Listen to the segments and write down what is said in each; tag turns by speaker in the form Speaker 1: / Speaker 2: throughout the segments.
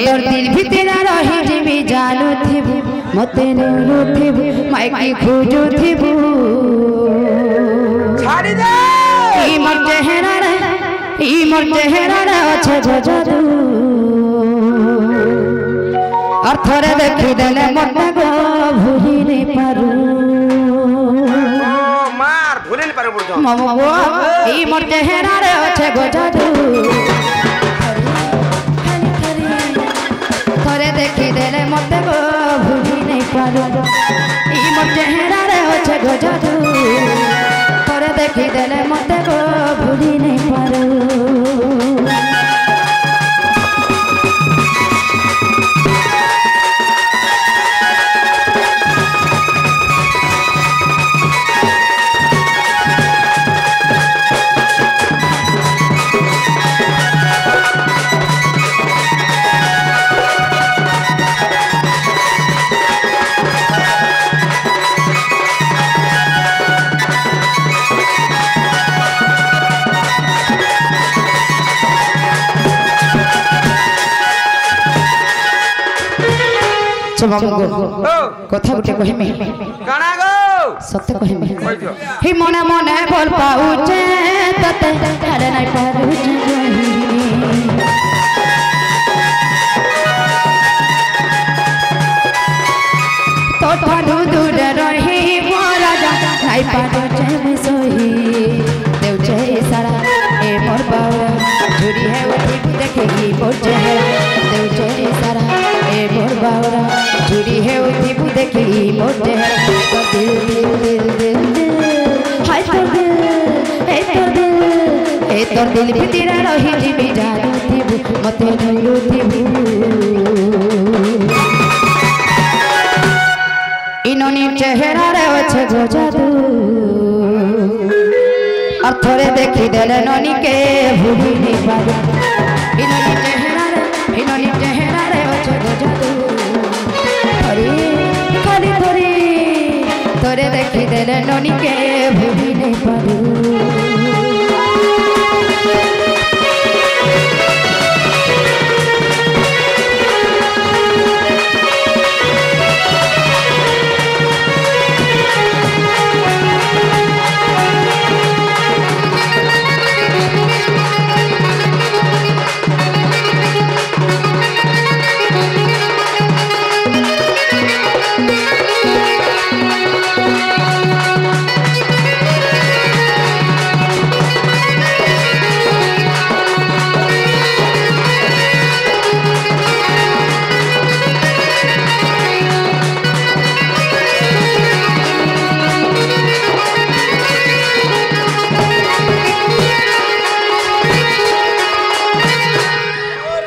Speaker 1: तोर दिल भितरा रही जिमी जानू थिबु मते नूरू थिबु माइकी खोजू थिबु
Speaker 2: छाड़ी दे
Speaker 1: ई मोर चेहरा रे अच्छे जादू और थोड़े देखी देले मते गो भूली नहीं पारू
Speaker 2: मार भूले नहीं पारू बुढ़ो
Speaker 1: ममो ई मोर चेहरा रे अच्छे जादू थोड़े देखी देले मते गो भूली नहीं पारू ई मोर चेहरा रे अच्छे जादू थोड़े देखी देले मते गो भूली नहीं पारू कथा गुटे कहिमे
Speaker 2: काना गो
Speaker 1: सत्य कहिमे ही मने मने बोल पाउचे तते हरे नहीं पाउचे तो ठाडू दूर रही मोरा जा नहीं पाउचे में सोई देउचे सारा ए मोर बाउरा झुरी है उठी देखेगी मोर चेहरा देउचे सारा ए मोर बाउरा झुरी है उठी देखी मोर चेहरा तो दिल दिल दिल दिल दिल हाय तोर दिल ए तोर दिल भितरा रही जिमी जानू थिबु मते नूरू थिबु इनोनी चेहरा रे अच्छे जादू और थोड़े देखी देले नोनी के भूली नहीं पारू इनोनी चेहरा रे अच्छे जादू तोरे देखी देले नोनी के भूली नहीं पारू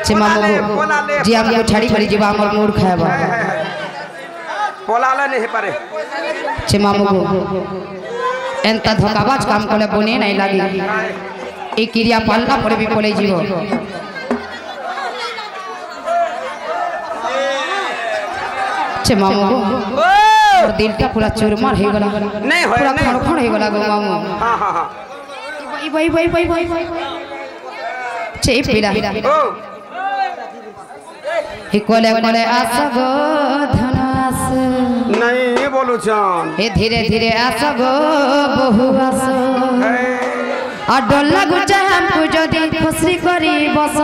Speaker 1: जी हमको छाड़ी पड़ी जीवा हमर मूड खाएबा
Speaker 2: पोलाले नहीं पारे
Speaker 1: छे मामू को एंता धोकाबाज काम कोले बने नहीं लागी ए क्रिया पालना पड़े भी कोले जीवो छे मामू को और दिल का पूरा चूरमार हे गला
Speaker 2: नहीं होय
Speaker 1: पूरा खड़खड़ हे गला गो मामू
Speaker 2: हां हां हां
Speaker 1: भाई छे पीड़ा
Speaker 2: ओ
Speaker 1: ही कोले कोले आस गो धनास
Speaker 2: नहीं बोलू जान
Speaker 1: हे धीरे धीरे आस गो बहु आस आ डल्ला गुचा हमको जदी खुशी करी बस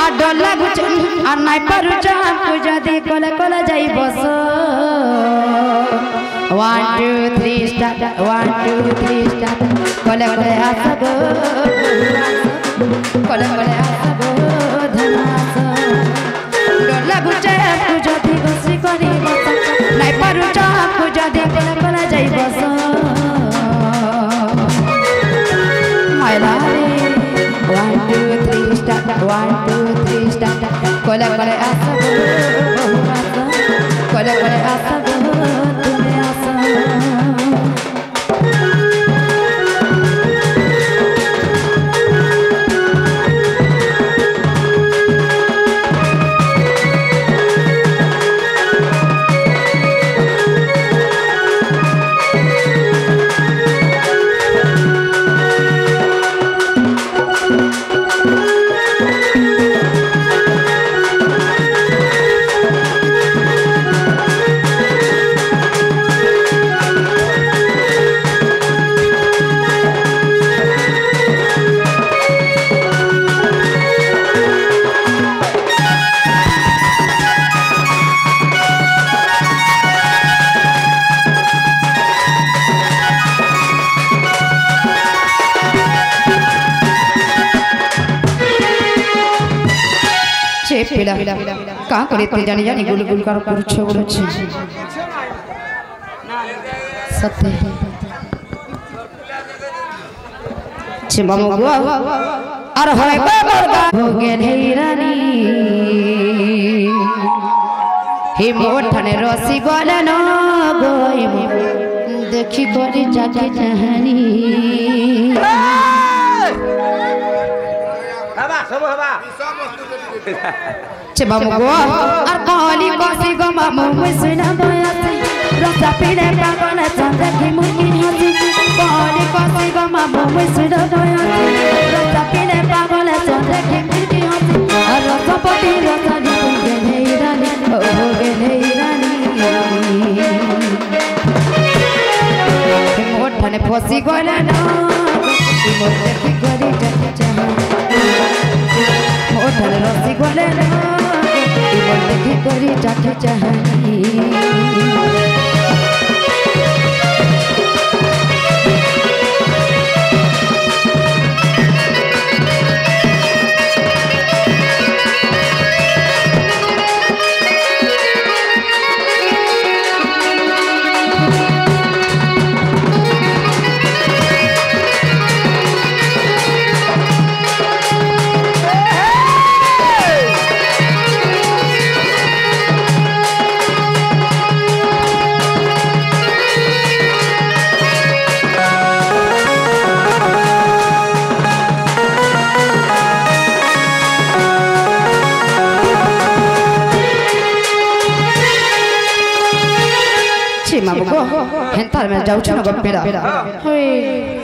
Speaker 1: आ डल्ला गुचा आ नाइ पारु जा हमको जदी कोले कोले जाई बस 1 2 3 स्टार्ट 1 2 3 स्टार्ट कोले कोले आस गो कोले कोले आस गो धनास डल्ला गुचा हमको जदी खुशी करी बस नाइ पारु जा हमको जदी कोले कोले जाई बस One, two, three, start. 1 2 3 start. Kola kola asa go, kola kola asa go, tumhe asa. का करते जानी जानी गुलगुल कर कुछ बड़छे सत्य छे मामू गो और होय गो बरगा हो गेल हे रानी हे मोठने रसी गले न गोय देखी कोरी जाके जहानी
Speaker 2: हवा सब हवा
Speaker 1: छे मामू गो और कहली कोसी गो मामू मुसना बयासी रसा पीने पागल चंद की मुकी हंसी कहली कोसी गो मामू मुसना बयासी रसा पीने पागल चंद की मुकी हंसी और रसपति रसा दी गेले रानी हो गेले रानी मोठने फसी गले ना मोर देखी करी जाके चाहा मोठने रसी गले ना मोर देखी करी जाके चाहानी मामू को हेंतार में जाऊ छ न गप्पेरा होय